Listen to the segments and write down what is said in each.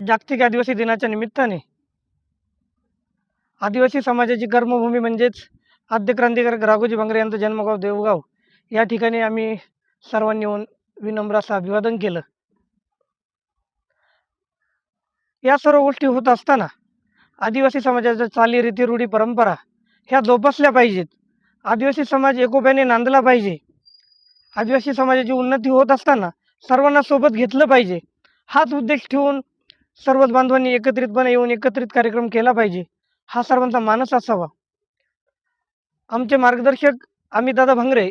जागतिक आदिवासी दिनाच्या निमित्ताने आदिवासी समाजाची कर्मभूमी म्हणजेच आद्य क्रांतिकारक राघोजी भांगरे यांचं जन्मगाव देवगाव या ठिकाणी आम्ही सर्वांनी येऊन विनम्र असं अभिवादन केलं. या सर्व गोष्टी होत असताना आदिवासी समाजाच्या चाली, रीती, रूढी, परंपरा ह्या जोपासल्या पाहिजेत. आदिवासी समाज एकोप्याने नांदला पाहिजे. आदिवासी समाजाची उन्नती होत असताना सर्वांना सोबत घेतलं पाहिजे. हाच उद्देश ठेवून सर्वच बांधवांनी एकत्रितपणे येऊन एकत्रित कार्यक्रम केला पाहिजे, हा सर्वांचा मानस असावा. आमचे मार्गदर्शक अमितदादा भांगरे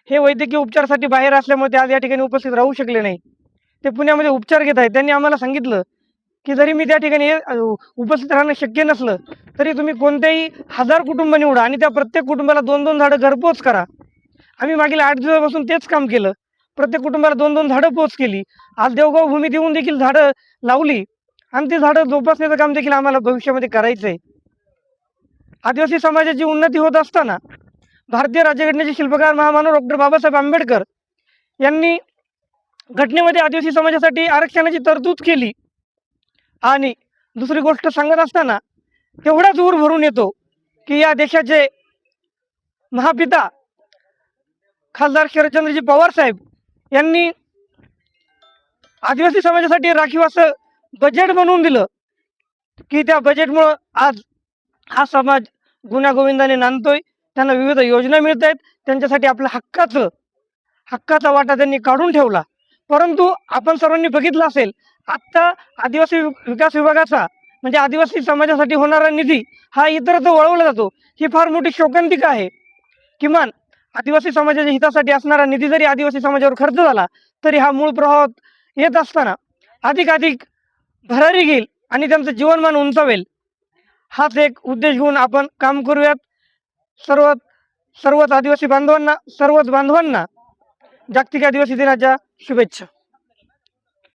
हे वैद्यकीय उपचारासाठी बाहेर असल्यामुळे ते आज या ठिकाणी उपस्थित राहू शकले नाही. ते पुण्यामध्ये उपचार घेत आहेत. त्यांनी आम्हाला सांगितलं की जरी मी त्या ठिकाणी उपस्थित राहणं शक्य नसलं तरी तुम्ही कोणत्याही 1000 कुटुंब निवडा आणि त्या प्रत्येक कुटुंबाला 2-2 झाडं घरपोच करा. आम्ही मागील 8 दिवसापासून तेच काम केलं. प्रत्येक कुटुंबाला 2-2 झाडं पोच केली. आज देवगाव भूमीत येऊन देखील झाडं लावली आणि ती झाडं जोपासण्याचं काम देखील आम्हाला भविष्यामध्ये करायचं आहे. आदिवासी समाजाची उन्नती होत असताना भारतीय राज्यघटनेचे शिल्पकार महामानव डॉक्टर बाबासाहेब आंबेडकर यांनी घटनेमध्ये आदिवासी समाजासाठी आरक्षणाची तरतूद केली. आणि दुसरी गोष्ट सांगत असताना तेवढाच ऊर भरून येतो की या देशाचे महापिता खासदार शरदचंद्रजी पवार साहेब यांनी आदिवासी समाजासाठी राखीव असं बजेट बनवून दिलं की त्या बजेटमुळं आज हा समाज गुण्यागोविंदाने नांदतोय. त्यांना विविध योजना मिळत आहेत. त्यांच्यासाठी आपल्या हक्काचा वाटा त्यांनी काढून ठेवला. परंतु आपण सर्वांनी बघितलं असेल, आत्ता आदिवासी विकास विभागाचा म्हणजे आदिवासी समाजासाठी होणारा निधी हा इतरत्र वळवला जातो. ही फार मोठी शोकांतिका आहे. किमान आदिवासी समाजाच्या हितासाठी असणारा निधी जरी आदिवासी समाजावर खर्च झाला तरी हा मूळ प्रवाहात येत असताना अधिकाधिक भरारी घेईल आणि त्यांचं जीवनमान उंचावेल. हाच एक उद्देश घेऊन आपण काम करूयात. सर्वच आदिवासी बांधवांना, सर्वच बांधवांना जागतिक आदिवासी दिनाच्या शुभेच्छा.